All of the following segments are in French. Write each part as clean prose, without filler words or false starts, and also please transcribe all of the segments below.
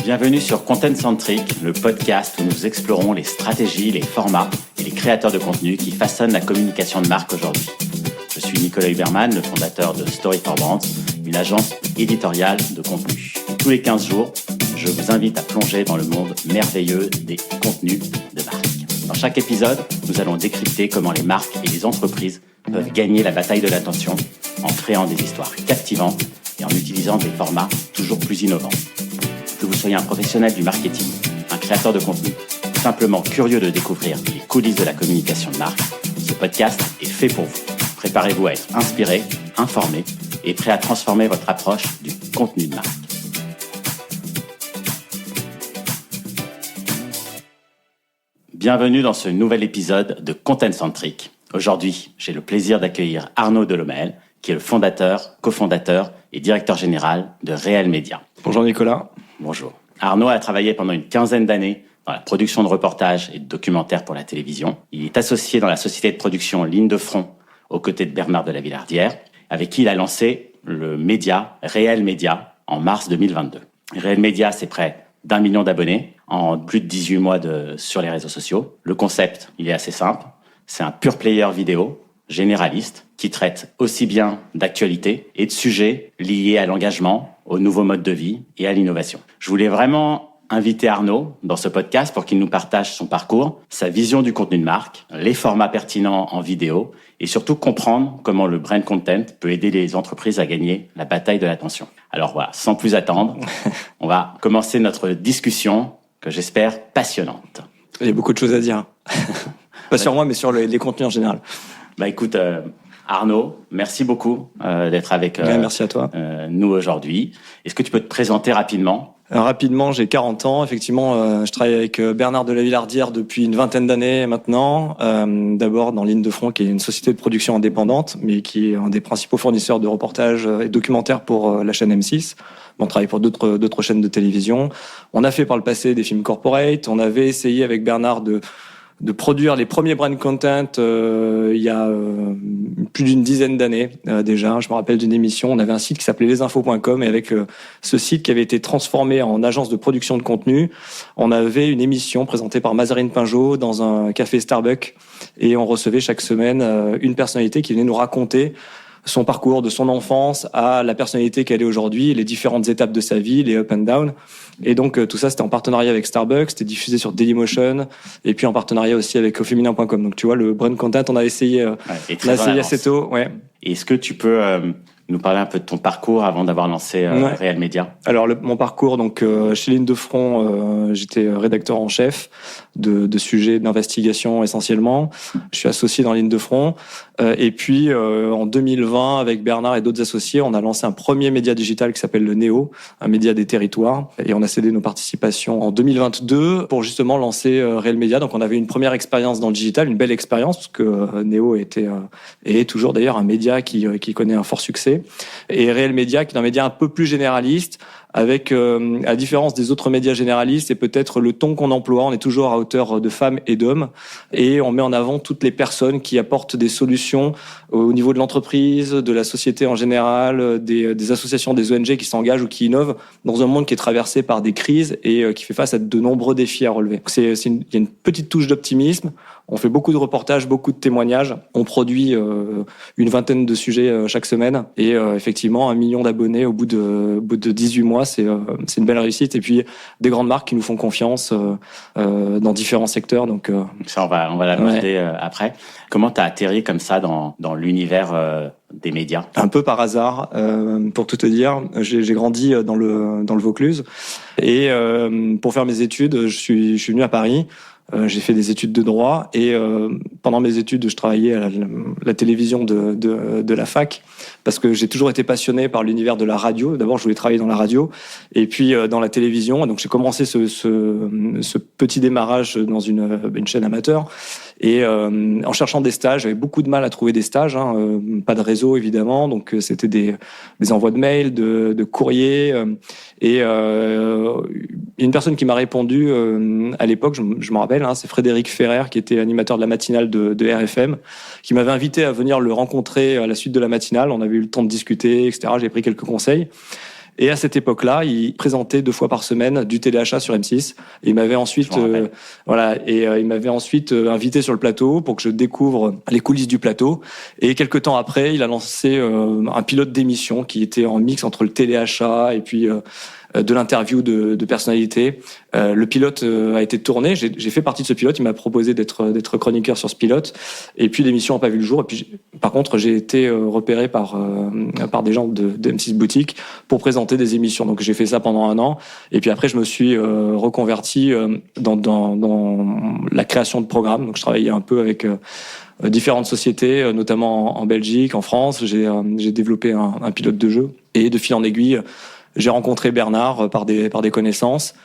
Bienvenue sur Content Centric, le podcast où nous explorons les stratégies, les formats et les créateurs de contenu qui façonnent la communication de marque aujourd'hui. Je suis Nicolas Huberman, le fondateur de Story for Brands, une agence éditoriale de contenu. Tous les 15 jours, je vous invite à plonger dans le monde merveilleux des contenus de marque. Dans chaque épisode, nous allons décrypter comment les marques et les entreprises peuvent gagner la bataille de l'attention en créant des histoires captivantes et en utilisant des formats toujours plus innovants. Que vous soyez un professionnel du marketing, un créateur de contenu, ou simplement curieux de découvrir les coulisses de la communication de marque, ce podcast est fait pour vous. Préparez-vous à être inspiré, informé et prêt à transformer votre approche du contenu de marque. Bienvenue dans ce nouvel épisode de Content Centric. Aujourd'hui, j'ai le plaisir d'accueillir Arnaud Delhommel, qui est le fondateur, cofondateur et directeur général de Réel Média. Bonjour Nicolas. Bonjour. Arnaud a travaillé pendant une quinzaine d'années dans la production de reportages et de documentaires pour la télévision. Il est associé dans la société de production Ligne de Front aux côtés de Bernard de la Villardière, avec qui il a lancé le média Réel Média en mars 2022. Réel Média, c'est près d'1 million d'abonnés en plus de 18 mois sur les réseaux sociaux. Le concept, il est assez simple. C'est un pure player vidéo, généraliste, qui traite aussi bien d'actualité et de sujets liés à l'engagement, aux nouveaux modes de vie et à l'innovation. Je voulais vraiment inviter Arnaud dans ce podcast pour qu'il nous partage son parcours, sa vision du contenu de marque, les formats pertinents en vidéo et surtout comprendre comment le brand content peut aider les entreprises à gagner la bataille de l'attention. Alors voilà, sans plus attendre, on va commencer notre discussion que j'espère passionnante. Il y a beaucoup de choses à dire. Pas sur moi, mais sur les contenus en général. Écoute, Arnaud, merci beaucoup d'être avec merci à toi. Nous aujourd'hui. Est-ce que tu peux te présenter rapidement ? Rapidement, j'ai 40 ans. Effectivement, je travaille avec Bernard de la Villardière depuis une vingtaine d'années maintenant. D'abord dans Ligne de Front, qui est une société de production indépendante, mais qui est un des principaux fournisseurs de reportages et documentaires pour la chaîne M6. On travaille pour d'autres chaînes de télévision. On a fait par le passé des films corporate. On avait essayé avec Bernard de produire les premiers brand content il y a plus d'une dizaine d'années déjà. Je me rappelle d'une émission, on avait un site qui s'appelait lesinfos.com et avec ce site qui avait été transformé en agence de production de contenu, on avait une émission présentée par Mazarine Pinjot dans un café Starbucks et on recevait chaque semaine une personnalité qui venait nous raconter son parcours de son enfance à la personnalité qu'elle est aujourd'hui, les différentes étapes de sa vie, les up and down. Et donc tout ça c'était en partenariat avec Starbucks, c'était diffusé sur Dailymotion et puis en partenariat aussi avec aufeminin.com. Donc tu vois, le brand content on a essayé assez tôt. Ouais. Est-ce que tu peux nous parler un peu de ton parcours avant d'avoir lancé Réel Média ? Alors mon parcours, donc chez Ligne de Front, j'étais rédacteur en chef de sujets d'investigation essentiellement. Je suis associé dans Ligne de Front. Et puis en 2020, avec Bernard et d'autres associés, on a lancé un premier média digital qui s'appelle le Néo, un média des territoires. Et on a cédé nos participations en 2022 pour justement lancer Réel Média. Donc on avait une première expérience dans le digital, une belle expérience, parce que Néo était et est toujours d'ailleurs un média qui connaît un fort succès. Et Réel Média, qui est un média un peu plus généraliste, avec, à différence des autres médias généralistes, et peut-être le ton qu'on emploie, on est toujours à hauteur de femmes et d'hommes, et on met en avant toutes les personnes qui apportent des solutions au niveau de l'entreprise, de la société en général, des associations, des ONG qui s'engagent ou qui innovent dans un monde qui est traversé par des crises et qui fait face à de nombreux défis à relever. Il y a une petite touche d'optimisme. On fait beaucoup de reportages, beaucoup de témoignages. On produit une vingtaine de sujets chaque semaine. Et effectivement, 1 million d'abonnés au bout de 18 mois, c'est une belle réussite. Et puis, des grandes marques qui nous font confiance dans différents secteurs. Donc, ça, on va l'aborder après. Comment tu as atterri comme ça dans l'univers des médias ? Un peu par hasard, pour tout te dire. J'ai grandi dans le Vaucluse. Et pour faire mes études, je suis venu à Paris. J'ai fait des études de droit et pendant mes études, je travaillais à la télévision de la fac parce que j'ai toujours été passionné par l'univers de la radio. D'abord, je voulais travailler dans la radio et puis dans la télévision. Donc, j'ai commencé ce petit démarrage dans une chaîne amateur. Et en cherchant des stages, j'avais beaucoup de mal à trouver des stages, pas de réseau évidemment, donc c'était des envois de mails, de courriers. Et une personne qui m'a répondu à l'époque, je me rappelle, c'est Frédéric Ferrer, qui était animateur de la matinale de RFM, qui m'avait invité à venir le rencontrer à la suite de la matinale. On avait eu le temps de discuter, etc. J'ai pris quelques conseils. Et à cette époque-là, il présentait 2 fois par semaine du téléachat sur M6. Et il m'avait ensuite, il m'avait ensuite invité sur le plateau pour que je découvre les coulisses du plateau. Et quelques temps après, il a lancé un pilote d'émission qui était en mix entre le téléachat et puis de l'interview de personnalités. Le pilote a été tourné. J'ai fait partie de ce pilote. Il m'a proposé d'être chroniqueur sur ce pilote. Et puis l'émission n'a pas vu le jour. Et puis par contre, j'ai été repéré par des gens de M6 Boutique pour présenter des émissions. Donc j'ai fait ça pendant 1 an. Et puis après, je me suis reconverti dans la création de programmes. Donc je travaillais un peu avec différentes sociétés, notamment en Belgique, en France. J'ai développé un pilote de jeu. Et de fil en aiguille, j'ai rencontré Bernard par des connaissances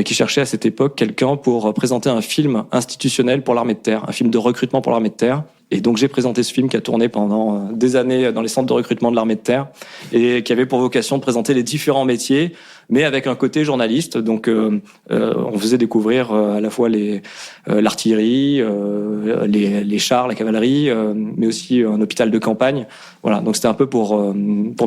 qui cherchait à cette époque quelqu'un pour présenter un film institutionnel pour l'armée de terre, un film de recrutement pour l'armée de terre. Et donc j'ai présenté ce film qui a tourné pendant des années dans les centres de recrutement de l'armée de terre et qui avait pour vocation de présenter les différents métiers, mais avec un côté journaliste. Donc on faisait découvrir à la fois l'artillerie, les chars, la cavalerie, mais aussi un hôpital de campagne. Voilà, donc c'était un peu pour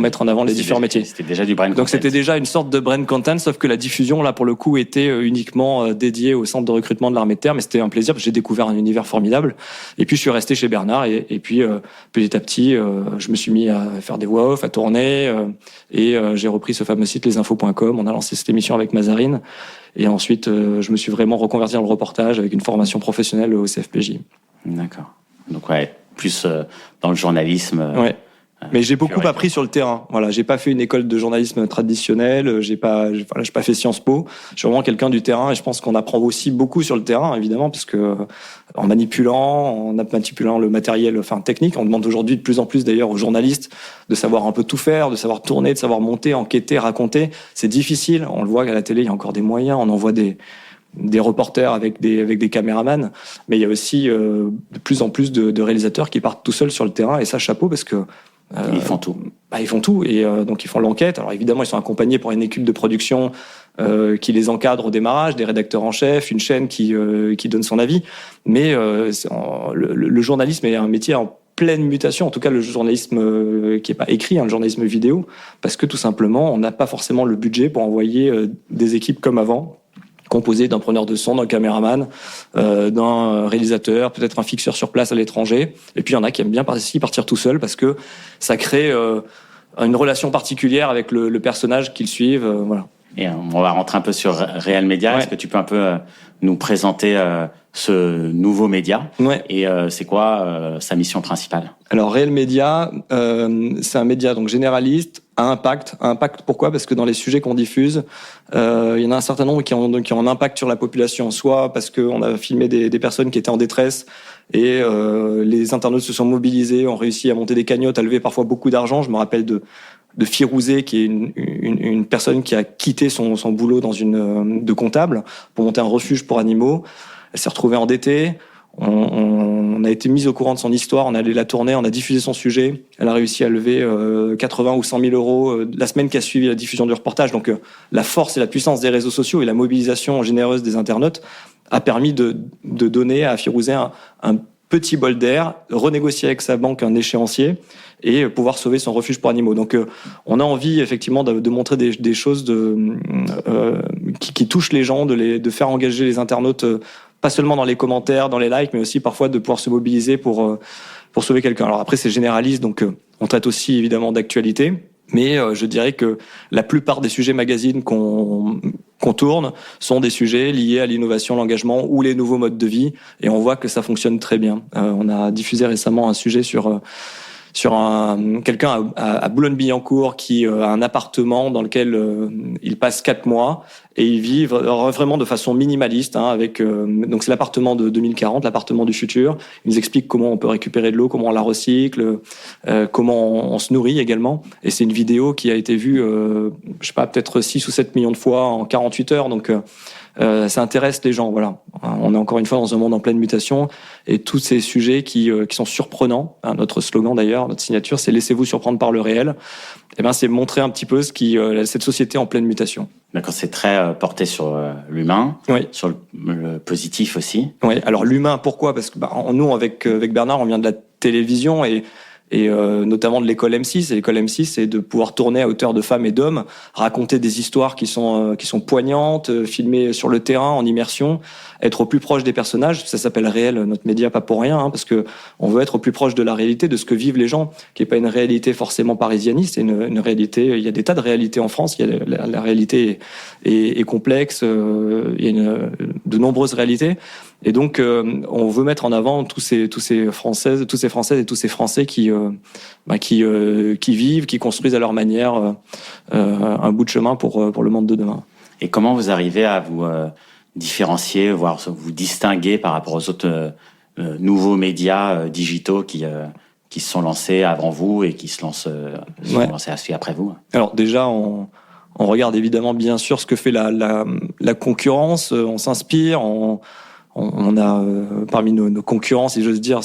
mettre en avant les différents métiers. C'était déjà du brand content. Donc c'était déjà une sorte de brand content, sauf que la diffusion là pour le coup était uniquement dédiée au centre de recrutement de l'armée de terre, mais c'était un plaisir parce que j'ai découvert un univers formidable. Et puis je suis resté chez Bernard et puis petit à petit je me suis mis à faire des voix off, à tourner et j'ai repris ce fameux site lesinfos.com. On a lancé cette émission avec Mazarine et ensuite je me suis vraiment reconverti dans le reportage avec une formation professionnelle au CFPJ. D'accord. Donc ouais, plus dans le journalisme. Ouais. Mais j'ai beaucoup appris sur le terrain. Voilà, j'ai pas fait une école de journalisme traditionnelle, j'ai pas fait Sciences Po. Je suis vraiment quelqu'un du terrain et je pense qu'on apprend aussi beaucoup sur le terrain, évidemment, parce que en manipulant le matériel, technique, on demande aujourd'hui de plus en plus d'ailleurs aux journalistes de savoir un peu tout faire, de savoir tourner, de savoir monter, enquêter, raconter. C'est difficile. On le voit qu'à la télé, il y a encore des moyens. On envoie des reporters avec des caméramans, mais il y a aussi de plus en plus de réalisateurs qui partent tout seuls sur le terrain et ça, chapeau, parce que ils font tout. Ils font tout et donc ils font l'enquête. Alors évidemment, ils sont accompagnés par une équipe de production qui les encadre au démarrage, des rédacteurs en chef, une chaîne qui donne son avis. Mais le journalisme est un métier en pleine mutation. En tout cas, le journalisme qui est pas écrit, le journalisme vidéo, parce que tout simplement, on n'a pas forcément le budget pour envoyer des équipes comme avant, composé d'un preneur de son, d'un caméraman, d'un réalisateur, peut-être un fixeur sur place à l'étranger. Et puis il y en a qui aiment bien partir tout seul parce que ça crée une relation particulière avec le personnage qu'ils suivent. Voilà. Et on va rentrer un peu sur Real Media. Ouais. Est-ce que tu peux un peu nous présenter ce nouveau média? Ouais. Et c'est quoi sa mission principale? Alors Real Media, c'est un média donc généraliste, à impact. Pourquoi? Parce que dans les sujets qu'on diffuse, il y en a un certain nombre qui ont un impact sur la population, soit parce qu'on a filmé des personnes qui étaient en détresse et les internautes se sont mobilisés, ont réussi à monter des cagnottes, à lever parfois beaucoup d'argent. Je me rappelle de Firouzé, qui est une personne qui a quitté son boulot de comptable pour monter un refuge pour animaux. Elle s'est retrouvée endettée. On a été mis au courant de son histoire, on est allé la tourner, on a diffusé son sujet. Elle a réussi à lever 80 ou 100 000 euros la semaine qui a suivi la diffusion du reportage. Donc la force et la puissance des réseaux sociaux et la mobilisation généreuse des internautes a permis de donner à Firouzé un petit bol d'air, renégocier avec sa banque un échéancier et pouvoir sauver son refuge pour animaux. Donc on a envie effectivement de montrer des choses qui touchent les gens, de faire engager les internautes, pas seulement dans les commentaires, dans les likes, mais aussi parfois de pouvoir se mobiliser pour sauver quelqu'un. Alors après, c'est généraliste, donc on traite aussi évidemment d'actualité, mais je dirais que la plupart des sujets magazines qu'on tourne sont des sujets liés à l'innovation, l'engagement ou les nouveaux modes de vie, et on voit que ça fonctionne très bien. On a diffusé récemment un sujet sur quelqu'un à Boulogne-Billancourt qui a un appartement dans lequel il passe 4 mois et il vit vraiment de façon minimaliste, avec donc c'est l'appartement de 2040, l'appartement du futur. Il nous explique comment on peut récupérer de l'eau, comment on la recycle, comment on se nourrit également. Et c'est une vidéo qui a été vue, peut-être 6 ou 7 millions de fois en 48 heures. Donc ça intéresse les gens, voilà. On est encore une fois dans un monde en pleine mutation et tous ces sujets qui sont surprenants. Notre slogan d'ailleurs, notre signature, c'est laissez-vous surprendre par le réel. Et c'est montrer un petit peu cette société en pleine mutation. D'accord, c'est très porté sur l'humain, oui. Sur le positif aussi. Oui, alors l'humain, pourquoi? Parce que nous, avec Bernard, on vient de la télévision et et notamment de l'école M6. Et l'école M6, c'est de pouvoir tourner à hauteur de femmes et d'hommes, raconter des histoires qui sont poignantes, filmer sur le terrain en immersion, être au plus proche des personnages. Ça s'appelle Réel, notre média, pas pour rien, parce que on veut être au plus proche de la réalité, de ce que vivent les gens, qui est pas une réalité forcément parisianiste, c'est une réalité. Il y a des tas de réalités en France. Il y a la réalité est complexe. Il y a de nombreuses réalités. Et donc, on veut mettre en avant tous ces Françaises et tous ces Français qui vivent, qui construisent à leur manière un bout de chemin pour le monde de demain. Et comment vous arrivez à vous différencier, voire vous distinguer par rapport aux autres nouveaux médias digitaux qui se sont lancés avant vous et qui se sont lancés après vous? Alors déjà, on regarde évidemment bien sûr ce que fait la concurrence. On s'inspire. On a parmi nos concurrents, si j'ose dire,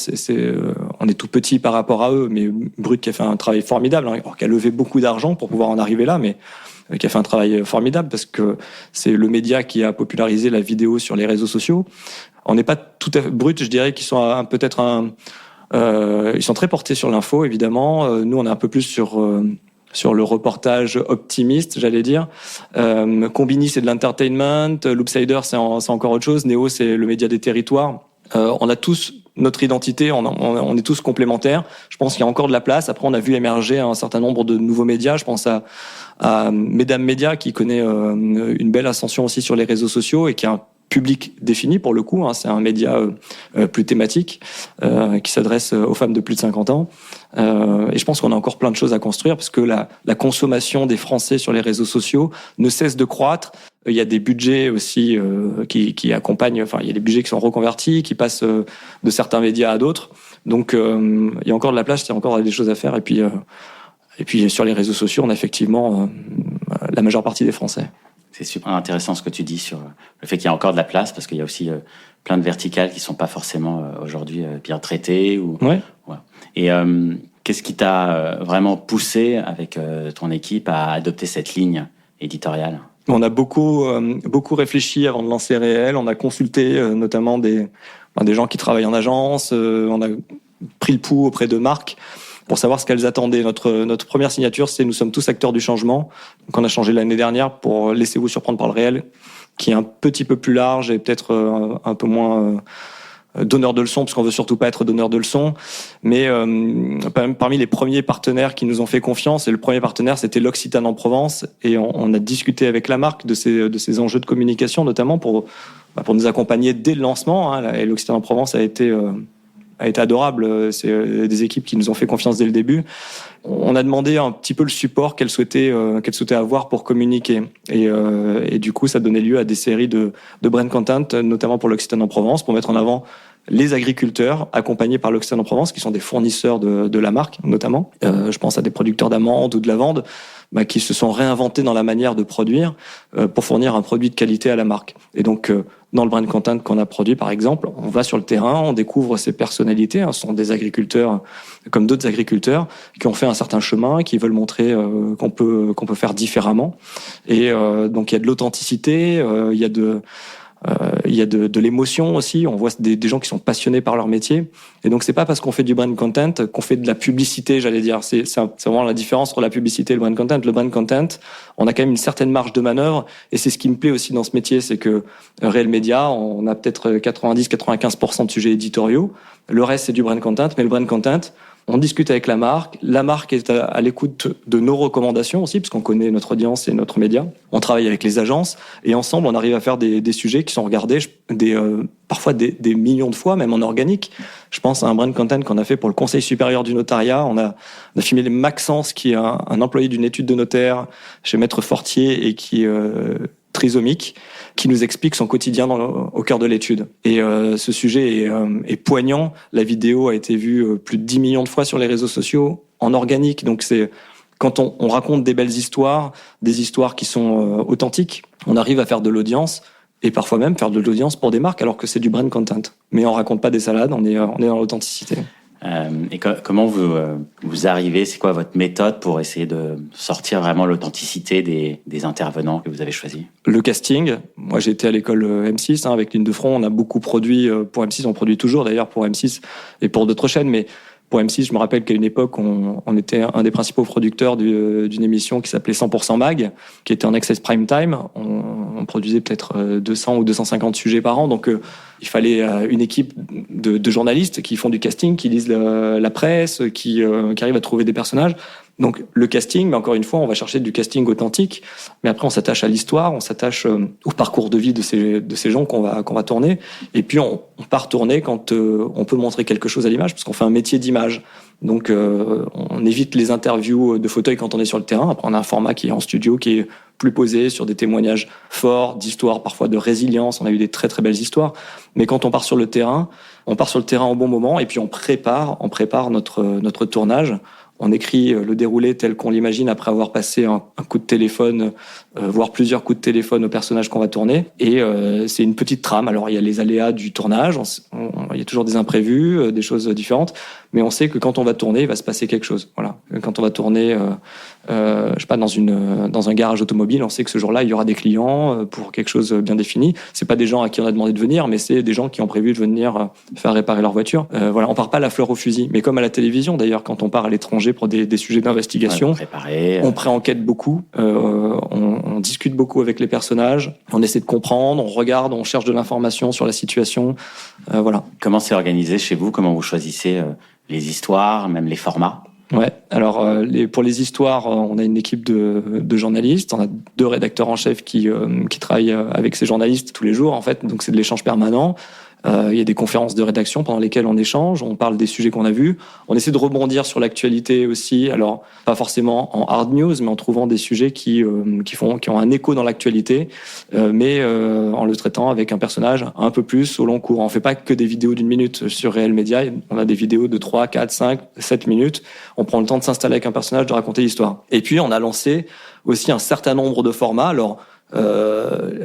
on est tout petit par rapport à eux, mais Brut qui a fait un travail formidable, alors qui a levé beaucoup d'argent pour pouvoir en arriver là, mais qui a fait un travail formidable parce que c'est le média qui a popularisé la vidéo sur les réseaux sociaux. On n'est pas tout à fait Brut, je dirais qu'ils sont ils sont très portés sur l'info, évidemment. Nous, on est un peu plus sur le reportage optimiste, j'allais dire. Combini, c'est de l'entertainment. Loopsider, c'est encore autre chose. Néo, c'est le média des territoires. On a tous notre identité, on est tous complémentaires. Je pense qu'il y a encore de la place. Après, on a vu émerger un certain nombre de nouveaux médias. Je pense à Mesdames Média, qui connaît une belle ascension aussi sur les réseaux sociaux et qui a un public défini pour le coup. C'est un média plus thématique qui s'adresse aux femmes de plus de 50 ans. Et je pense qu'on a encore plein de choses à construire parce que la consommation des Français sur les réseaux sociaux ne cesse de croître. Il y a des budgets aussi qui accompagnent, enfin il y a des budgets qui sont reconvertis, qui passent de certains médias à d'autres. Donc il y a encore de la place, il y a encore des choses à faire. Et puis sur les réseaux sociaux, on a effectivement la majeure partie des Français. C'est super intéressant ce que tu dis sur le fait qu'il y a encore de la place, parce qu'il y a aussi plein de verticales qui sont pas forcément aujourd'hui bien traitées. Ouais. Et qu'est-ce qui t'a vraiment poussé avec ton équipe à adopter cette ligne éditoriale? On a beaucoup réfléchi avant de lancer Réel. On a consulté notamment des gens qui travaillent en agence. On a pris le pouls auprès de marques pour savoir ce qu'elles attendaient. Notre première signature, c'est « Nous sommes tous acteurs du changement ». Donc on a changé l'année dernière pour « Laissez-vous surprendre par le réel », qui est un petit peu plus large et peut-être un peu moins donneur de leçons, parce qu'on veut surtout pas être donneur de leçons. Mais parmi les premiers partenaires qui nous ont fait confiance, et le premier partenaire, c'était l'Occitane en Provence, et on a discuté avec la marque de ces enjeux de communication, notamment pour nous accompagner dès le lancement. Et l'Occitane en Provence a été adorable. C'est des équipes qui nous ont fait confiance dès le début. On a demandé un petit peu le support qu'elles souhaitaient avoir pour communiquer. Et du coup, ça donnait lieu à des séries de brand content, notamment pour l'Occitane en Provence, pour mettre en avant les agriculteurs accompagnés par l'Occitane en Provence, qui sont des fournisseurs de la marque, notamment. Je pense à des producteurs d'amandes ou de lavande, qui se sont réinventés dans la manière de produire pour fournir un produit de qualité à la marque. Et donc, dans le brand content qu'on a produit, par exemple, on va sur le terrain, on découvre ces personnalités. Ce sont des agriculteurs comme d'autres agriculteurs qui ont fait un certain chemin, qui veulent montrer qu'on peut faire différemment. Et donc, il y a de l'authenticité, il y a de l'émotion aussi. On voit des gens qui sont passionnés par leur métier. Et donc, c'est pas parce qu'on fait du brand content qu'on fait de la publicité, j'allais dire. C'est vraiment la différence entre la publicité et le brand content. Le brand content, on a quand même une certaine marge de manœuvre. Et c'est ce qui me plaît aussi dans ce métier, c'est que Réel Média, on a peut-être 90-95% de sujets éditoriaux. Le reste, c'est du brand content. Mais le brand content, on discute avec la marque est à l'écoute de nos recommandations aussi, parce qu'on connaît notre audience et notre média. On travaille avec les agences, et ensemble, on arrive à faire des sujets qui sont regardés parfois des millions de fois, même en organique. Je pense à un brand content qu'on a fait pour le Conseil supérieur du notariat. On a filmé Maxence, qui est un employé d'une étude de notaire chez Maître Fortier et qui est trisomique, qui nous explique son quotidien au cœur de l'étude. Et ce sujet est poignant. La vidéo a été vue plus de 10 millions de fois sur les réseaux sociaux, en organique. Donc c'est quand on raconte des belles histoires, des histoires qui sont authentiques, on arrive à faire de l'audience, et parfois même faire de l'audience pour des marques, alors que c'est du brand content. Mais on raconte pas des salades, on est dans l'authenticité. Et comment vous arrivez, c'est quoi votre méthode pour essayer de sortir vraiment l'authenticité des intervenants que vous avez choisis? Le casting. Moi, j'ai été à l'école M6 avec Ligne de Front. On a beaucoup produit pour M6. On produit toujours d'ailleurs pour M6 et pour d'autres chaînes. Mais Pour M6, je me rappelle qu'à une époque, on était un des principaux producteurs d'une émission qui s'appelait 100% Mag, qui était en access prime time. On produisait peut-être 200 ou 250 sujets par an, donc il fallait une équipe de journalistes qui font du casting, qui lisent la presse, qui arrivent à trouver des personnages. Donc le casting, mais encore une fois, on va chercher du casting authentique, mais après on s'attache à l'histoire, on s'attache au parcours de vie de ces gens qu'on va tourner, et puis on part tourner quand on peut montrer quelque chose à l'image, parce qu'on fait un métier d'image. Donc on évite les interviews de fauteuil quand on est sur le terrain. Après on a un format qui est en studio, qui est plus posé sur des témoignages forts, d'histoires, parfois de résilience. On a eu des très très belles histoires. Mais quand on part sur le terrain, on part sur le terrain au bon moment, et puis on prépare notre tournage. On écrit le déroulé tel qu'on l'imagine après avoir passé un coup de téléphone, voire plusieurs coups de téléphone au personnage qu'on va tourner. Et c'est une petite trame. Alors il y a les aléas du tournage, il y a toujours des imprévus, des choses différentes, mais on sait que quand on va tourner, il va se passer quelque chose. Voilà. Quand on va tourner, je sais pas, dans un garage automobile, on sait que ce jour-là, il y aura des clients pour quelque chose bien défini. C'est pas des gens à qui on a demandé de venir, mais c'est des gens qui ont prévu de venir faire réparer leur voiture. Voilà, on part pas la fleur au fusil, mais comme à la télévision d'ailleurs, quand on part à l'étranger pour des sujets d'investigation, on pré-enquête beaucoup, on discute beaucoup avec les personnages, on essaie de comprendre, on regarde, on cherche de l'information sur la situation, voilà. Comment c'est organisé chez vous? Comment vous choisissez les histoires, même les formats? Ouais. Alors pour les histoires, on a une équipe de journalistes. On a 2 rédacteurs en chef qui travaillent avec ces journalistes tous les jours en fait. Donc c'est de l'échange permanent. Il y a des conférences de rédaction pendant lesquelles on échange, on parle des sujets qu'on a vus. On essaie de rebondir sur l'actualité aussi. Alors pas forcément en hard news, mais en trouvant des sujets qui ont un écho dans l'actualité, mais en le traitant avec un personnage un peu plus au long cours. On fait pas que des vidéos d'1 minute sur Réel Média. On a des vidéos de 3, 4, 5, 7 minutes. On prend le temps de s'installer avec un personnage, de raconter l'histoire. Et puis on a lancé aussi un certain nombre de formats. Alors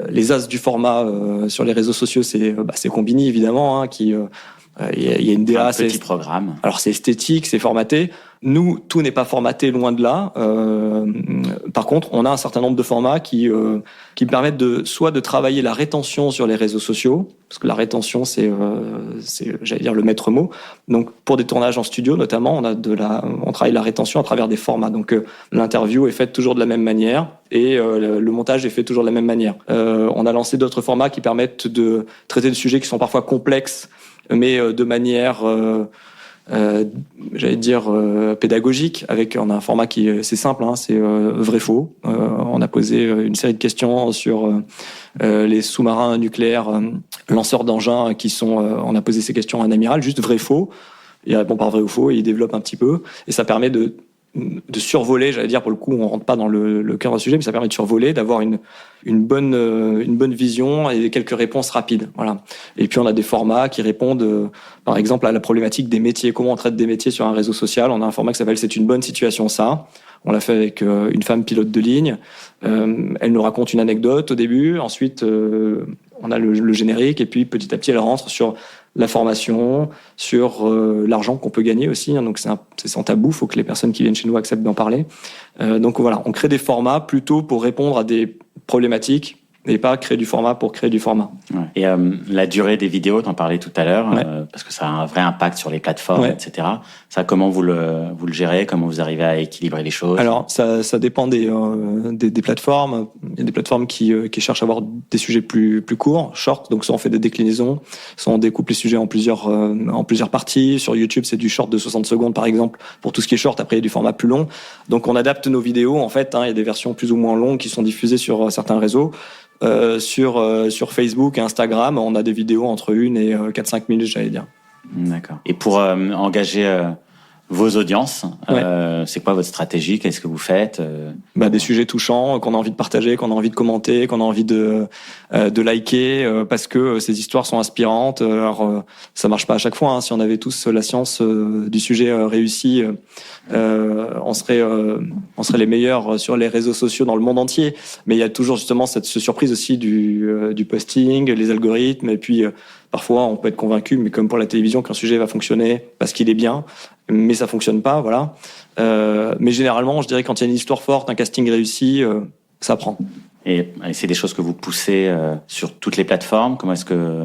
les as du format sur les réseaux sociaux, c'est Combini évidemment, il y a une DA, un petit programme. Alors c'est esthétique, c'est formaté. Nous, tout n'est pas formaté, loin de là. Par contre, on a un certain nombre de formats qui permettent soit de travailler la rétention sur les réseaux sociaux, parce que la rétention c'est j'allais dire le maître mot. Donc pour des tournages en studio notamment, on travaille la rétention à travers des formats. Donc l'interview est faite toujours de la même manière et le montage est fait toujours de la même manière. On a lancé d'autres formats qui permettent de traiter de sujets qui sont parfois complexes, mais de manière j'allais dire pédagogique. On a un format qui est assez simple, c'est vrai-faux. On a posé une série de questions sur les sous-marins nucléaires lanceurs d'engins on a posé ces questions à un amiral, juste vrai-faux. Il répond par vrai ou faux et il développe un petit peu, et ça permet de survoler, j'allais dire, pour le coup on rentre pas dans le cœur du sujet, mais ça permet de survoler, d'avoir une bonne vision et quelques réponses rapides. Voilà. Et puis on a des formats qui répondent par exemple à la problématique des métiers, comment on traite des métiers sur un réseau social. On a un format qui s'appelle C'est une bonne situation ça. On l'a fait avec une femme pilote de ligne. Elle nous raconte une anecdote au début, ensuite on a le générique, et puis petit à petit elle rentre sur la formation, sur l'argent qu'on peut gagner aussi. Donc c'est sans tabou, il faut que les personnes qui viennent chez nous acceptent d'en parler. Donc voilà, on crée des formats plutôt pour répondre à des problématiques et pas créer du format pour créer du format. Ouais. Et la durée des vidéos, t'en parlais tout à l'heure, ouais. Parce que ça a un vrai impact sur les plateformes, ouais. etc. Ça, comment vous le gérez? Comment vous arrivez à équilibrer les choses? Alors, ça dépend des plateformes. Il y a des plateformes qui cherchent à avoir des sujets plus courts, short. Donc, soit on fait des déclinaisons, soit on découpe les sujets en plusieurs parties. Sur YouTube, c'est du short de 60 secondes, par exemple, pour tout ce qui est short. Après, il y a du format plus long. Donc, on adapte nos vidéos, en fait. Il y a des versions plus ou moins longues qui sont diffusées sur certains réseaux. Sur Facebook et Instagram, on a des vidéos entre 1 et 4-5 minutes, j'allais dire. D'accord. Et pour engager vos audiences, c'est quoi votre stratégie? Qu'est-ce que vous faites? Des sujets touchants qu'on a envie de partager, qu'on a envie de commenter, qu'on a envie de liker, parce que ces histoires sont inspirantes. Alors ça marche pas à chaque fois. Si on avait tous la science du sujet réussi, on serait les meilleurs sur les réseaux sociaux dans le monde entier. Mais il y a toujours justement cette surprise aussi du posting, les algorithmes, et puis parfois on peut être convaincu, mais comme pour la télévision, qu'un sujet va fonctionner parce qu'il est bien, mais ça fonctionne pas, voilà. Mais généralement, je dirais quand il y a une histoire forte, un casting réussi, ça prend. Et c'est des choses que vous poussez sur toutes les plateformes? Comment est-ce que...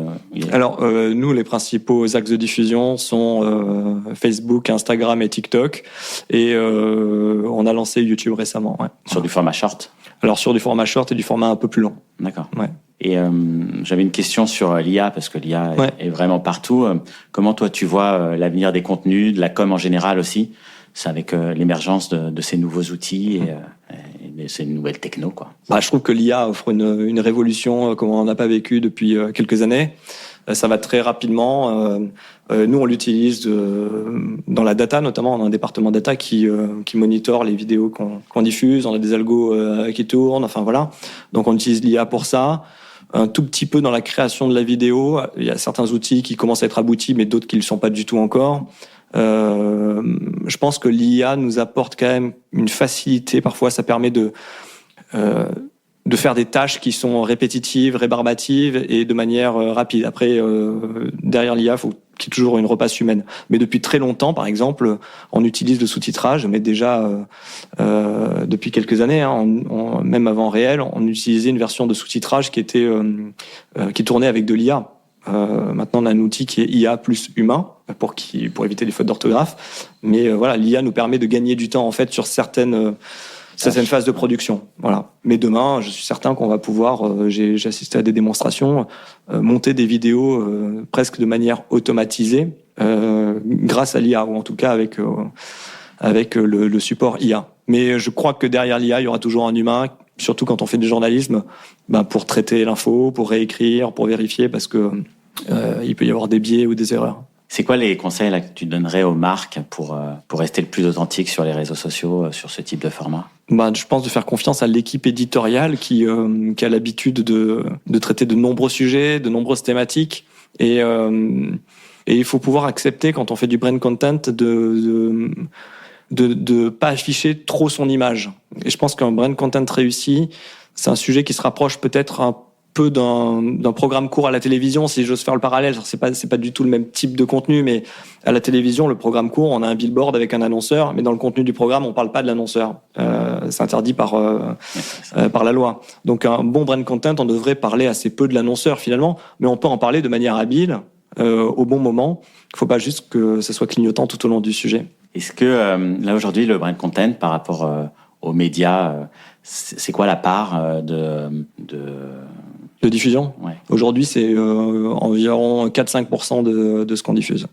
Alors, nous, les principaux axes de diffusion sont Facebook, Instagram et TikTok. Et on a lancé YouTube récemment. Ouais. Sur du format short? Alors, sur du format short et du format un peu plus long. D'accord. Ouais. Et j'avais une question sur l'IA, parce que l'IA est vraiment partout. Comment toi, tu vois l'avenir des contenus, de la com en général aussi? C'est avec l'émergence de ces nouveaux outils et de ces nouvelles technos, quoi. Je trouve que l'IA offre une révolution comme on n'en a pas vécu depuis quelques années. Ça va très rapidement. Nous, on l'utilise dans la data, notamment. On a un département data qui monitore les vidéos qu'on diffuse. On a des algos qui tournent. Enfin, voilà. Donc, on utilise l'IA pour ça. Un tout petit peu dans la création de la vidéo. Il y a certains outils qui commencent à être aboutis, mais d'autres qui ne le sont pas du tout encore. Je pense que l'IA nous apporte quand même une facilité. Parfois, ça permet de faire des tâches qui sont répétitives, rébarbatives et de manière rapide. Après, derrière l'IA, il faut qu'il y ait toujours une repasse humaine. Mais depuis très longtemps, par exemple, on utilise le sous-titrage, mais déjà depuis quelques années, hein, même avant Réel, on utilisait une version de sous-titrage qui tournait avec de l'IA. Maintenant, on a un outil qui est IA plus humain pour éviter les fautes d'orthographe. Mais voilà, l'IA nous permet de gagner du temps en fait sur certaines phases de production. Voilà. Mais demain, je suis certain qu'on va pouvoir, j'ai assisté à des démonstrations, monter des vidéos presque de manière automatisée grâce à l'IA, ou en tout cas avec le support IA. Mais je crois que derrière l'IA, il y aura toujours un humain, surtout quand on fait du journalisme, pour traiter l'info, pour réécrire, pour vérifier, parce que il peut y avoir des biais ou des erreurs. C'est quoi les conseils là, que tu donnerais aux marques pour rester le plus authentique sur les réseaux sociaux, sur ce type de format? Je pense de faire confiance à l'équipe éditoriale qui a l'habitude de traiter de nombreux sujets, de nombreuses thématiques. Et il faut pouvoir accepter, quand on fait du brand content, de pas afficher trop son image. Et je pense qu'un brand content réussi, c'est un sujet qui se rapproche peut-être un peu d'un programme court à la télévision, si j'ose faire le parallèle. C'est pas du tout le même type de contenu, mais à la télévision, le programme court, on a un billboard avec un annonceur, mais dans le contenu du programme, on parle pas de l'annonceur. C'est interdit par la loi. Donc un bon brand content, on devrait parler assez peu de l'annonceur finalement, mais on peut en parler de manière habile, au bon moment. Il faut pas juste que ça soit clignotant tout au long du sujet. Est-ce que là aujourd'hui, le brand content par rapport aux médias, c'est quoi la part de diffusion? Ouais. Aujourd'hui, c'est environ 4-5% de ce qu'on diffuse.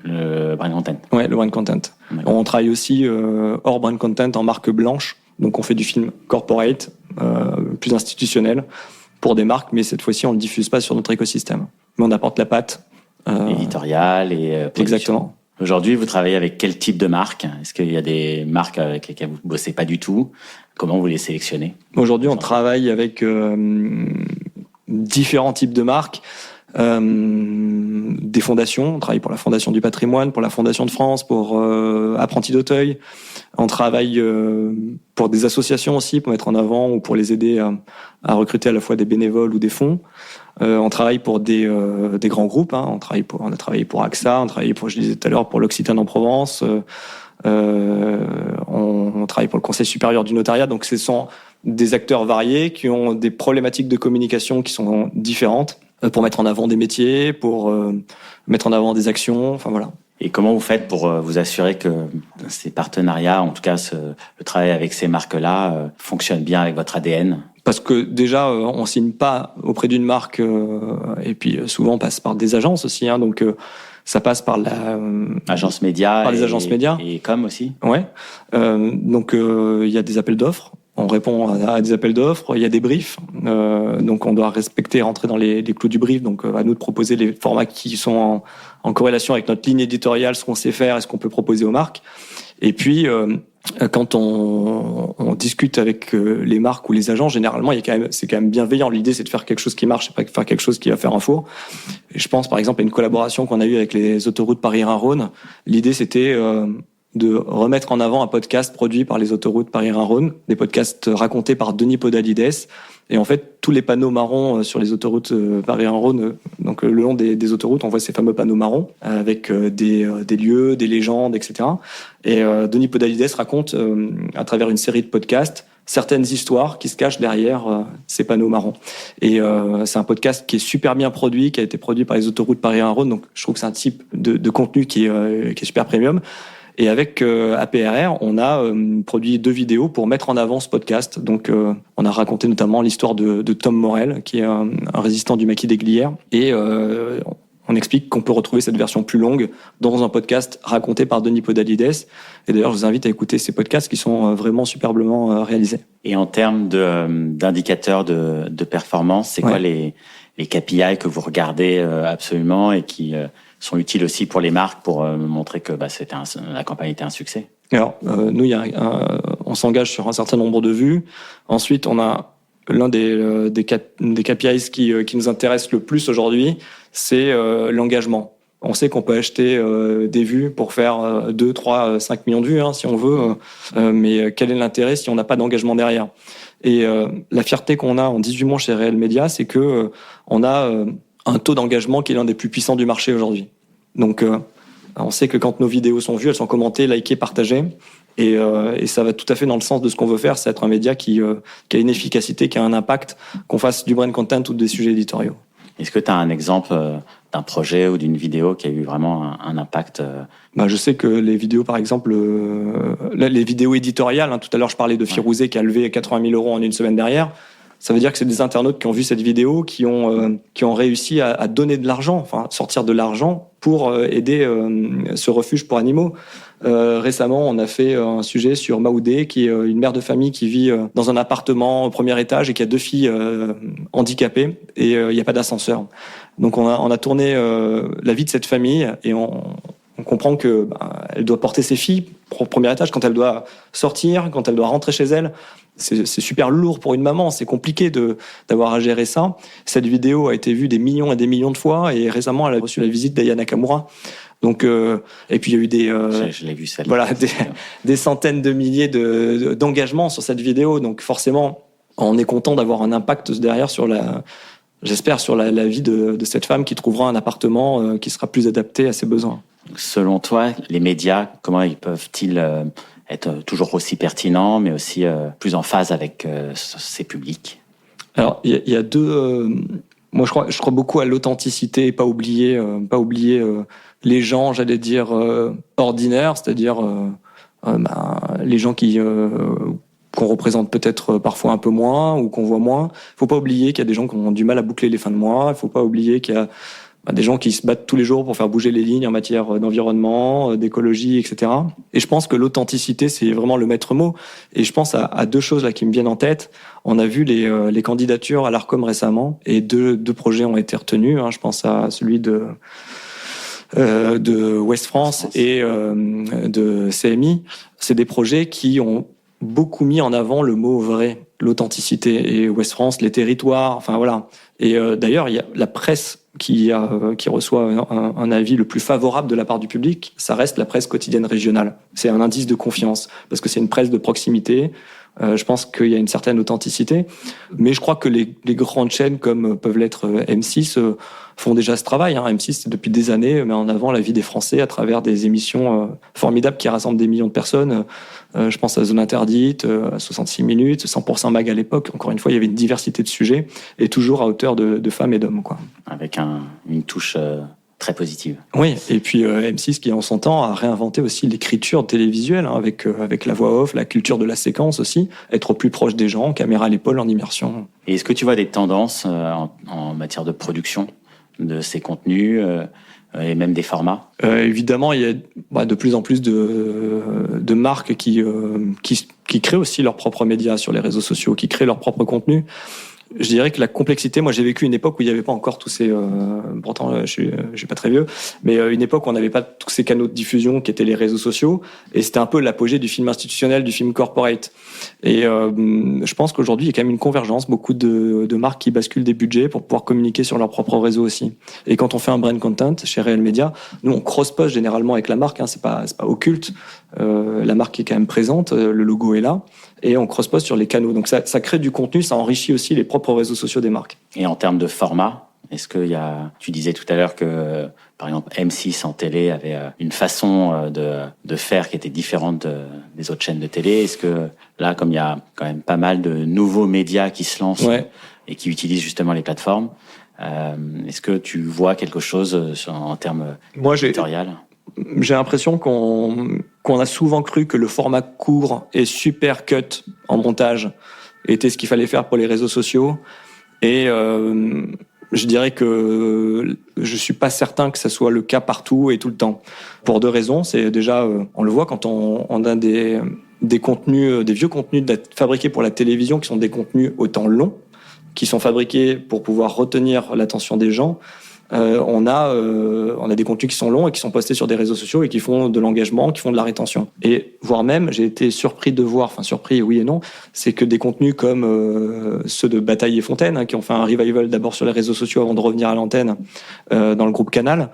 Le brand content? Ouais, le brand content. D'accord. On travaille aussi hors brand content en marque blanche. Donc on fait du film corporate, plus institutionnel, pour des marques, mais cette fois-ci, on ne le diffuse pas sur notre écosystème. Mais on apporte la patte. Éditoriale et production. Exactement. Aujourd'hui, vous travaillez avec quel type de marque? Est-ce qu'il y a des marques avec lesquelles vous ne bossez pas du tout? Comment vous les sélectionnez? Aujourd'hui, on travaille avec différents types de marques. Des fondations, on travaille pour la Fondation du patrimoine, pour la Fondation de France, pour Apprentis d'Auteuil. On travaille pour des associations aussi, pour mettre en avant ou pour les aider à recruter à la fois des bénévoles ou des fonds. On travaille pour des grands groupes. Hein. On a travaillé pour AXA, on travaille pour, je disais tout à l'heure, pour l'Occitane en Provence. On travaille pour le Conseil supérieur du notariat. Donc, ce sont des acteurs variés qui ont des problématiques de communication qui sont différentes pour mettre en avant des métiers, pour mettre en avant des actions. Enfin, voilà. Et comment vous faites pour vous assurer que ces partenariats, en tout cas le travail avec ces marques-là, fonctionne bien avec votre ADN? Parce que déjà, on signe pas auprès d'une marque, et puis souvent on passe par des agences aussi. Hein, donc ça passe par agence média, par les agences médias et com aussi. Ouais. Donc il y a des appels d'offres. On répond à des appels d'offres. Il y a des briefs. Donc on doit respecter, rentrer dans les clous du brief. Donc à nous de proposer les formats qui sont en corrélation avec notre ligne éditoriale, ce qu'on sait faire et ce qu'on peut proposer aux marques. Et puis quand on discute avec les marques ou les agents, généralement, c'est quand même bienveillant. L'idée, c'est de faire quelque chose qui marche, et pas de faire quelque chose qui va faire un four. Et je pense, par exemple, à une collaboration qu'on a eue avec les autoroutes Paris-Rhin-Rhône. L'idée, c'était de remettre en avant un podcast produit par les autoroutes Paris-Rhin-Rhône, des podcasts racontés par Denis Podalides. Et en fait, tous les panneaux marrons sur les autoroutes Paris-Rhin-Rhône, donc le long des autoroutes, on voit ces fameux panneaux marrons avec des lieux, des légendes, etc. Et Denis Podalides raconte, à travers une série de podcasts, certaines histoires qui se cachent derrière ces panneaux marrons. Et c'est un podcast qui est super bien produit, qui a été produit par les autoroutes Paris-Rhône, donc je trouve que c'est un type de contenu qui est super premium. Et avec APRR, on a produit 2 vidéos pour mettre en avant ce podcast. Donc, on a raconté notamment l'histoire de Tom Morel, qui est un résistant du maquis des Glières. Et on explique qu'on peut retrouver cette version plus longue dans un podcast raconté par Denis Podalides. Et d'ailleurs, je vous invite à écouter ces podcasts qui sont vraiment superbement réalisés. Et en termes d'indicateurs de performance, c'est quoi les KPI que vous regardez absolument et qui sont utiles aussi pour les marques pour montrer que la campagne était un succès? Alors, nous, on s'engage sur un certain nombre de vues. Ensuite, on a l'un des KPIs qui nous intéresse le plus aujourd'hui, c'est l'engagement. On sait qu'on peut acheter des vues pour faire 2, 3, 5 millions de vues, si on veut. Mais quel est l'intérêt si on n'a pas d'engagement derrière? Et la fierté qu'on a en 18 mois chez Réel Média, c'est que on a un taux d'engagement qui est l'un des plus puissants du marché aujourd'hui. Donc, on sait que quand nos vidéos sont vues, elles sont commentées, likées, partagées. Et ça va tout à fait dans le sens de ce qu'on veut faire, c'est être un média qui a une efficacité, qui a un impact, qu'on fasse du brand content ou des sujets éditoriaux. Est-ce que tu as un exemple d'un projet ou d'une vidéo qui a eu vraiment un impact Je sais que les vidéos, par exemple, les vidéos éditoriales, tout à l'heure je parlais de Firouzé qui a levé 80 000 € en une semaine derrière. Ça veut dire que c'est des internautes qui ont vu cette vidéo, qui ont réussi à donner de l'argent, enfin sortir de l'argent pour aider ce refuge pour animaux. Récemment, on a fait un sujet sur Maoudé, qui est une mère de famille qui vit dans un appartement au premier étage et qui a 2 filles handicapées et il n'y a pas d'ascenseur. Donc on a tourné la vie de cette famille et on comprend que elle doit porter ses filles au premier étage quand elle doit sortir, quand elle doit rentrer chez elle. C'est super lourd pour une maman, c'est compliqué d'avoir à gérer ça. Cette vidéo a été vue des millions et des millions de fois et récemment elle a reçu la visite d'Aya Nakamura. Donc et puis il y a eu je l'ai vu celle-là. Des centaines de milliers d'engagements sur cette vidéo. Donc forcément, on est content d'avoir un impact derrière sur la vie de cette femme qui trouvera un appartement qui sera plus adapté à ses besoins. Selon toi, les médias, comment ils peuvent-ils être toujours aussi pertinents, mais aussi plus en phase avec ces publics? Alors, il y a 2... moi, je crois beaucoup à l'authenticité et pas oublier les gens, j'allais dire, ordinaires, c'est-à-dire les gens qu'on représente peut-être parfois un peu moins ou qu'on voit moins. Il faut pas oublier qu'il y a des gens qui ont du mal à boucler les fins de mois. Il faut pas oublier qu'il y a des gens qui se battent tous les jours pour faire bouger les lignes en matière d'environnement, d'écologie, etc. Et je pense que l'authenticité, c'est vraiment le maître mot. Et je pense à 2 choses là qui me viennent en tête. On a vu les candidatures à l'Arcom récemment et deux projets ont été retenus. Je pense à celui de Ouest France et de CMI. C'est des projets qui ont beaucoup mis en avant le mot vrai, l'authenticité. Et Ouest France, les territoires, enfin voilà. Et d'ailleurs, il y a la presse qui reçoit un avis le plus favorable de la part du public, ça reste la presse quotidienne régionale. C'est un indice de confiance, parce que c'est une presse de proximité. Je pense qu'il y a une certaine authenticité. Mais je crois que les grandes chaînes, comme peuvent l'être M6, font déjà ce travail. M6, depuis des années, met en avant la vie des Français à travers des émissions formidables qui rassemblent des millions de personnes. Je pense à Zone Interdite, à 66 minutes, 100% Mag à l'époque. Encore une fois, il y avait une diversité de sujets et toujours à hauteur de femmes et d'hommes, quoi. Avec une touche très positive. Oui, et puis M6 qui en son temps a réinventé aussi l'écriture télévisuelle avec la voix off, la culture de la séquence aussi, être plus proche des gens, caméra à l'épaule en immersion. Et est-ce que tu vois des tendances en matière de production de ces contenus et même des formats? Évidemment, il y a de plus en plus de marques qui créent aussi leurs propres médias sur les réseaux sociaux, qui créent leur propre contenu. Je dirais que la complexité, moi j'ai vécu une époque où il n'y avait pas encore tous ces... pourtant, je suis pas très vieux, mais une époque où on n'avait pas tous ces canaux de diffusion qui étaient les réseaux sociaux, et c'était un peu l'apogée du film institutionnel, du film corporate. Et je pense qu'aujourd'hui, il y a quand même une convergence, beaucoup de marques qui basculent des budgets pour pouvoir communiquer sur leur propre réseau aussi. Et quand on fait un brand content chez Réel Média, nous on cross-post généralement avec la marque, c'est pas occulte, la marque est quand même présente, le logo est là, et on cross-post sur les canaux. Donc ça crée du contenu, ça enrichit aussi les propres réseaux sociaux des marques. Et en termes de format, Est-ce tu disais tout à l'heure que, par exemple, M6 en télé avait une façon de faire qui était différente des autres chaînes de télé. Est-ce que là, comme il y a quand même pas mal de nouveaux médias qui se lancent et qui utilisent justement les plateformes, est-ce que tu vois quelque chose en termes éditorial ? J'ai l'impression qu'on a souvent cru que le format court et super cut en montage était ce qu'il fallait faire pour les réseaux sociaux. Et je dirais que je suis pas certain que ça soit le cas partout et tout le temps. Pour 2 raisons. C'est déjà, on le voit quand on a des contenus, des vieux contenus fabriqués pour la télévision qui sont des contenus autant longs, qui sont fabriqués pour pouvoir retenir l'attention des gens. On a des contenus qui sont longs et qui sont postés sur des réseaux sociaux et qui font de l'engagement, qui font de la rétention. Et voire même, j'ai été surpris de voir, enfin surpris oui et non, c'est que des contenus comme ceux de Bataille et Fontaine, qui ont fait un revival d'abord sur les réseaux sociaux avant de revenir à l'antenne dans le groupe Canal,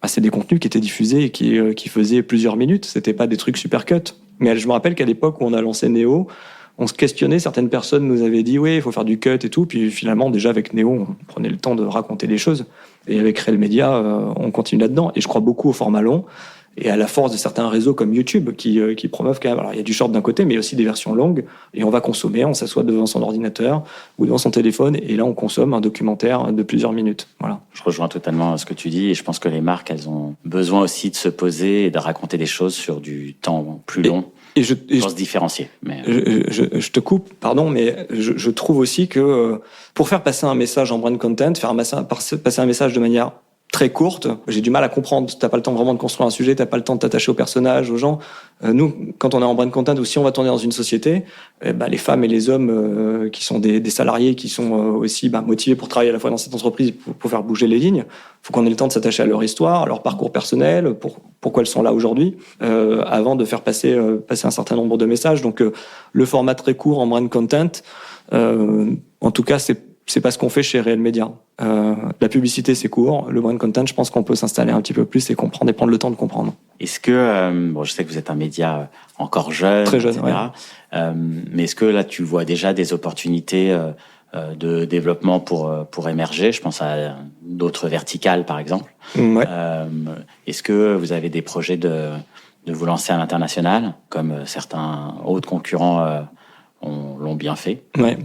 c'est des contenus qui étaient diffusés et qui faisaient plusieurs minutes. C'était pas des trucs super cut. Mais je me rappelle qu'à l'époque où on a lancé Néo, on se questionnait, certaines personnes nous avaient dit oui, il faut faire du cut et tout, puis finalement déjà avec Néo, on prenait le temps de raconter des choses. Et avec Réel Média, on continue là-dedans. Et je crois beaucoup au format long et à la force de certains réseaux comme YouTube qui promeuvent quand même. Alors il y a du short d'un côté, mais aussi des versions longues. Et on va consommer, on s'assoit devant son ordinateur ou devant son téléphone, et là on consomme un documentaire de plusieurs minutes. Voilà. Je rejoins totalement ce que tu dis, et je pense que les marques, elles ont besoin aussi de se poser et de raconter des choses sur du temps plus long. Pour se différencier. Mais... Je te coupe, pardon, mais je trouve aussi que pour faire passer un message en brand content, faire passer un message de manière très courte, j'ai du mal à comprendre. T'as pas le temps vraiment de construire un sujet, t'as pas le temps de t'attacher aux personnages, aux gens. Nous, quand on est en brand content ou si on va tourner dans une société, les femmes et les hommes qui sont des salariés, qui sont aussi motivés pour travailler à la fois dans cette entreprise pour faire bouger les lignes, faut qu'on ait le temps de s'attacher à leur histoire, à leur parcours personnel, pourquoi elles sont là aujourd'hui, avant de faire passer un certain nombre de messages. Donc le format très court en brand content, en tout cas c'est pas ce qu'on fait chez Réel Média. La publicité, c'est court. Le brand content, je pense qu'on peut s'installer un petit peu plus et comprendre et prendre le temps de comprendre. Est-ce que, je sais que vous êtes un média encore jeune, très jeune, etc. Ouais. Mais est-ce que là, tu vois déjà des opportunités de développement pour émerger? Je pense à d'autres verticales, par exemple. Ouais. Est-ce que vous avez des projets de vous lancer à l'international, comme certains autres concurrents l'ont bien fait? Ouais.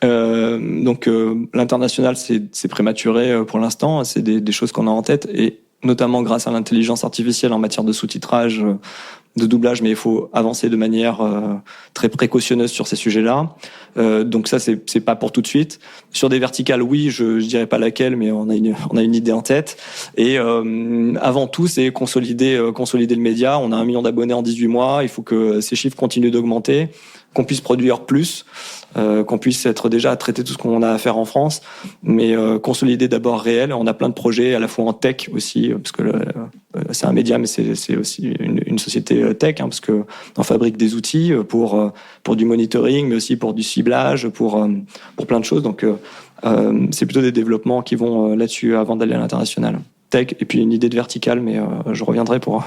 Donc l'international c'est prématuré pour l'instant, c'est des choses qu'on a en tête, et notamment grâce à l'intelligence artificielle en matière de sous-titrage, de doublage, mais il faut avancer de manière très précautionneuse sur ces sujets-là. Donc ça c'est pas pour tout de suite. Sur des verticales, oui, je dirais pas laquelle, mais on a une idée en tête. Et avant tout, c'est consolider le média. On a 1 million d'abonnés en 18 mois. Il faut que ces chiffres continuent d'augmenter, qu'on puisse produire plus, qu'on puisse être déjà à traiter tout ce qu'on a à faire en France, mais consolider d'abord Réel. On a plein de projets à la fois en tech aussi, parce que c'est un média, mais c'est aussi une société tech, parce que on fabrique des outils pour du monitoring, mais aussi pour du ciblage, pour plein de choses. Donc c'est plutôt des développements qui vont là-dessus avant d'aller à l'international. Tech et puis une idée de verticale, mais je reviendrai pour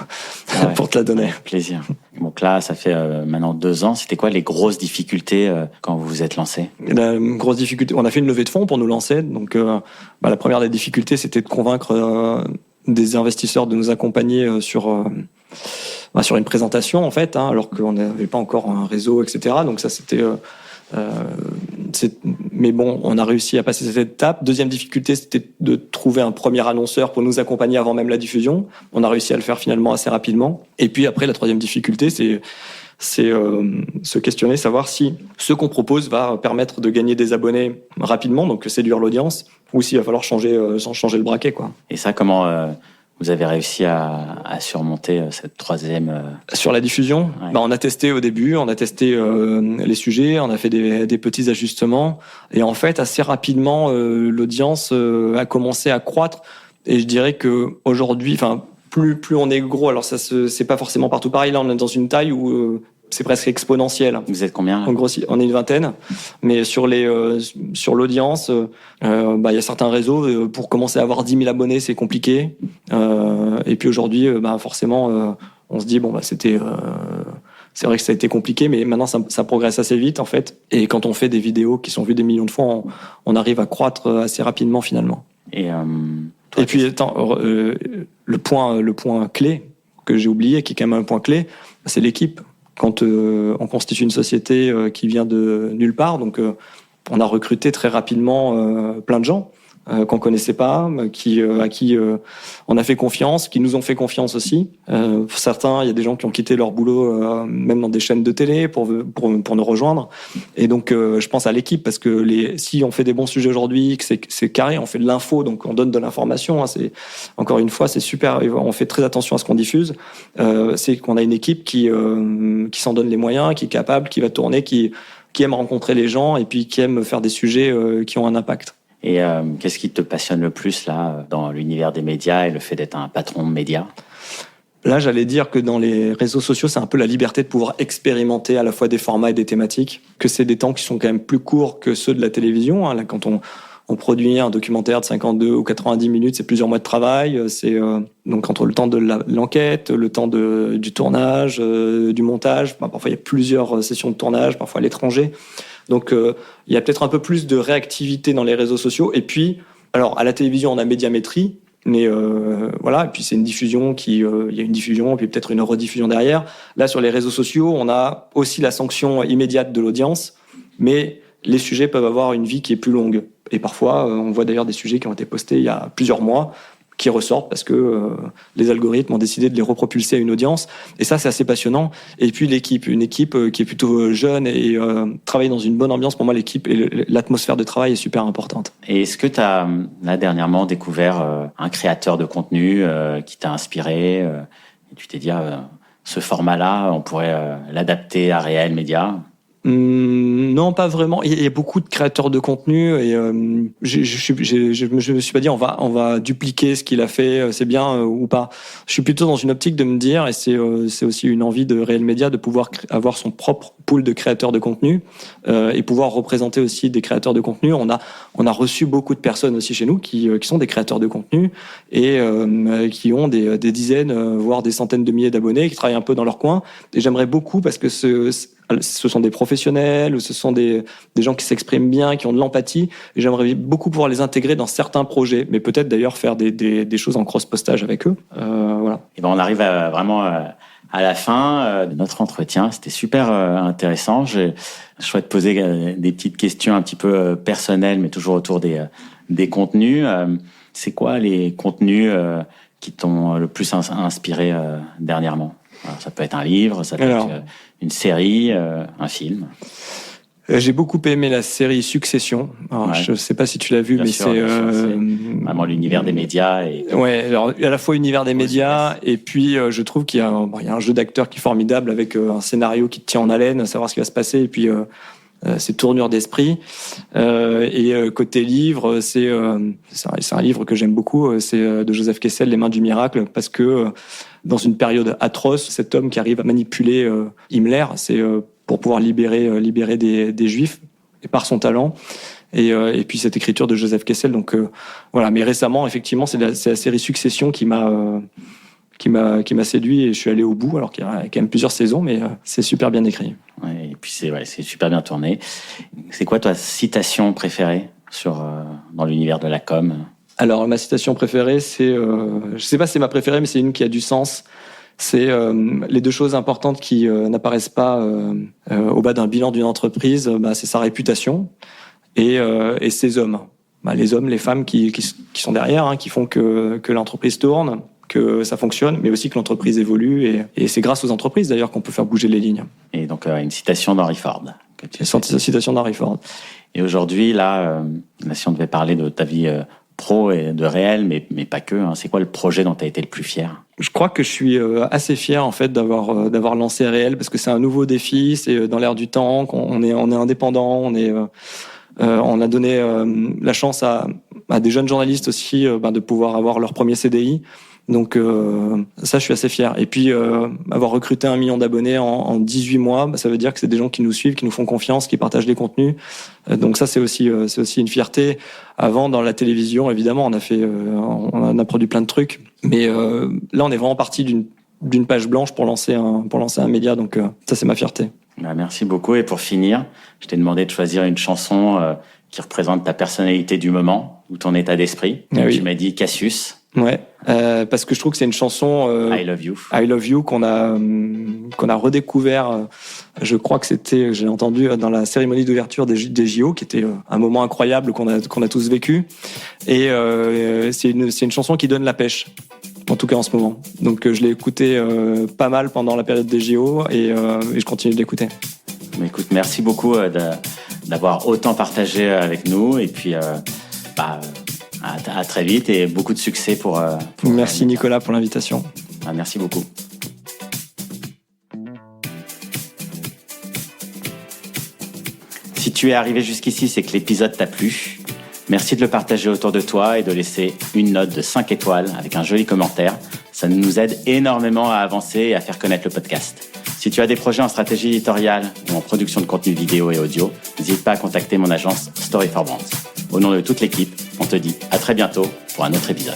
te la donner. Avec plaisir. Donc là, ça fait maintenant 2 ans. C'était quoi les grosses difficultés quand vous vous êtes lancé? La grosse difficulté, on a fait une levée de fonds pour nous lancer. Donc la première des difficultés, c'était de convaincre des investisseurs de nous accompagner sur une présentation, en fait, alors qu'on n'avait pas encore un réseau, etc. Donc ça, c'était... mais bon, on a réussi à passer cette étape. Deuxième difficulté, c'était de trouver un premier annonceur pour nous accompagner avant même la diffusion. On a réussi à le faire finalement assez rapidement. Et puis après, la troisième difficulté, c'est se questionner, savoir si ce qu'on propose va permettre de gagner des abonnés rapidement, donc séduire l'audience, ou s'il va falloir changer le braquet, quoi. Et ça, comment vous avez réussi à surmonter cette troisième... Sur la diffusion, ouais. On a testé au début, on a testé les sujets, on a fait des petits ajustements, et en fait, assez rapidement, l'audience a commencé à croître. Et je dirais que aujourd'hui, plus on est gros, alors ça c'est pas forcément partout pareil. Là, on est dans une taille où c'est presque exponentiel. Vous êtes combien là? En gros, on est une vingtaine, mais sur l'audience, y a certains réseaux pour commencer à avoir 10 000 abonnés, c'est compliqué. Et puis aujourd'hui, forcément, on se dit c'est vrai que ça a été compliqué, mais maintenant ça progresse assez vite en fait. Et quand on fait des vidéos qui sont vues des millions de fois, on arrive à croître assez rapidement finalement. Et puis, attends, le point clé que j'ai oublié, qui est quand même un point clé, c'est l'équipe. Quand on constitue une société qui vient de nulle part, donc on a recruté très rapidement plein de gens qu'on connaissait pas, à qui on a fait confiance, qui nous ont fait confiance aussi. Certains, il y a des gens qui ont quitté leur boulot, même dans des chaînes de télé, pour nous rejoindre. Et donc, je pense à l'équipe, parce que si on fait des bons sujets aujourd'hui, que c'est carré, on fait de l'info, donc on donne de l'information. Hein, encore une fois, c'est super. On fait très attention à ce qu'on diffuse. C'est qu'on a une équipe qui s'en donne les moyens, qui est capable, qui va tourner, qui aime rencontrer les gens et puis qui aime faire des sujets qui ont un impact. Et qu'est-ce qui te passionne le plus là dans l'univers des médias et le fait d'être un patron de médias ? Là, j'allais dire que dans les réseaux sociaux, c'est un peu la liberté de pouvoir expérimenter à la fois des formats et des thématiques, que c'est des temps qui sont quand même plus courts que ceux de la télévision. Hein. Là, quand on produit un documentaire de 52 ou 90 minutes, c'est plusieurs mois de travail. C'est donc entre le temps de l'enquête, le temps du tournage, du montage. Parfois, il y a plusieurs sessions de tournage, parfois à l'étranger. Donc, il y a peut-être un peu plus de réactivité dans les réseaux sociaux. Et puis, alors, à la télévision, on a médiamétrie. Mais voilà, et puis c'est une diffusion il y a une diffusion, et puis peut-être une rediffusion derrière. Là, sur les réseaux sociaux, on a aussi la sanction immédiate de l'audience, mais les sujets peuvent avoir une vie qui est plus longue. Et parfois, on voit d'ailleurs des sujets qui ont été postés il y a plusieurs mois, qui ressortent parce que les algorithmes ont décidé de les repropulser à une audience. Et ça, c'est assez passionnant. Et puis une équipe qui est plutôt jeune et travaille dans une bonne ambiance. Pour moi, l'équipe et l'atmosphère de travail est super importante. Et est-ce que tu as, là, dernièrement, découvert un créateur de contenu qui t'a inspiré et tu t'es dit, ce format-là, on pourrait l'adapter à Réel Média ? Non, pas vraiment. Il y a beaucoup de créateurs de contenu et je me suis pas dit on va dupliquer ce qu'il a fait, c'est bien ou pas. Je suis plutôt dans une optique de me dire, et c'est aussi une envie de Réel Média, de pouvoir avoir son propre pool de créateurs de contenu et pouvoir représenter aussi des créateurs de contenu. On a reçu beaucoup de personnes aussi chez nous qui sont des créateurs de contenu et qui ont des dizaines, voire des centaines de milliers d'abonnés, qui travaillent un peu dans leur coin. Et j'aimerais beaucoup, parce que ce sont des professionnels, ce sont des gens qui s'expriment bien, qui ont de l'empathie, et j'aimerais beaucoup pouvoir les intégrer dans certains projets, mais peut-être d'ailleurs faire des choses en cross-postage avec eux. Voilà. Et ben on arrive vraiment à la fin de notre entretien. C'était super intéressant. Je souhaite poser des petites questions un petit peu personnelles, mais toujours autour des contenus. C'est quoi les contenus qui t'ont le plus inspiré dernièrement ? Alors, ça peut être un livre, ça peut être une série, un film. J'ai beaucoup aimé la série Succession. Alors, ouais. Je ne sais pas si tu l'as vu, bien mais sûr, c'est vraiment l'univers des médias. Ouais, alors à la fois univers des médias, et puis je trouve qu'il y a un jeu d'acteurs qui est formidable, avec un scénario qui te tient en haleine, savoir ce qui va se passer, et puis ces tournures d'esprit. Et côté livre, c'est un livre que j'aime beaucoup, c'est de Joseph Kessel, Les Mains du Miracle, parce que dans une période atroce, cet homme qui arrive à manipuler Himmler, c'est pour pouvoir libérer des Juifs, et par son talent. Et puis cette écriture de Joseph Kessel. Donc voilà. Mais récemment, effectivement, c'est la série Succession qui m'a séduit, et je suis allé au bout, alors qu'il y a quand même plusieurs saisons, mais c'est super bien écrit. Ouais, et puis c'est super bien tourné. C'est quoi ta citation préférée dans l'univers de la com ? Alors ma citation préférée, c'est je sais pas si c'est ma préférée, mais c'est une qui a du sens. C'est les deux choses importantes qui n'apparaissent pas au bas d'un bilan d'une entreprise. C'est sa réputation et ses hommes. Les hommes, les femmes qui sont derrière, hein, qui font que l'entreprise tourne, que ça fonctionne, mais aussi que l'entreprise évolue. Et c'est grâce aux entreprises, d'ailleurs, qu'on peut faire bouger les lignes. Et donc, une citation d'Henry Ford. Une citation d'Henry Ford. Et aujourd'hui, là, si on devait parler de ta vie pro et de Réel, mais pas que, hein, c'est quoi le projet dont tu as été le plus fier ? Je crois que je suis assez fier, en fait, d'avoir lancé Réel, parce que c'est un nouveau défi, c'est dans l'air du temps, on est indépendant, on a donné la chance à des jeunes journalistes aussi de pouvoir avoir leur premier CDI. Donc ça, je suis assez fier. Et puis avoir recruté 1 million d'abonnés en 18 mois, ça veut dire que c'est des gens qui nous suivent, qui nous font confiance, qui partagent les contenus. Donc ça, c'est aussi une fierté. Avant, dans la télévision, évidemment, on a produit plein de trucs, mais là, on est vraiment parti d'une page blanche pour lancer un média. Donc ça, c'est ma fierté. Merci beaucoup. Et pour finir, je t'ai demandé de choisir une chanson qui représente ta personnalité du moment. ou ton état d'esprit. Ah oui. Tu m'as dit Cassius. Ouais, parce que je trouve que c'est une chanson I Love You. I Love You qu'on a redécouvert. Je crois que c'était, j'ai entendu dans la cérémonie d'ouverture des JO, qui était un moment incroyable qu'on a tous vécu. Et c'est une chanson qui donne la pêche, en tout cas en ce moment. Donc je l'ai écoutée pas mal pendant la période des JO et je continue de l'écouter. Mais écoute, merci beaucoup d'avoir autant partagé avec nous et puis à très vite et beaucoup de succès pour merci Nicolas pour l'invitation. Merci beaucoup. Si tu es arrivé jusqu'ici, c'est que l'épisode t'a plu. Merci de le partager autour de toi et de laisser une note de 5 étoiles avec un joli commentaire. Ça nous aide énormément à avancer et à faire connaître le podcast. Si tu as des projets en stratégie éditoriale ou en production de contenu vidéo et audio, n'hésite pas à contacter mon agence Story4Brands. Au nom de toute l'équipe, on te dit à très bientôt pour un autre épisode.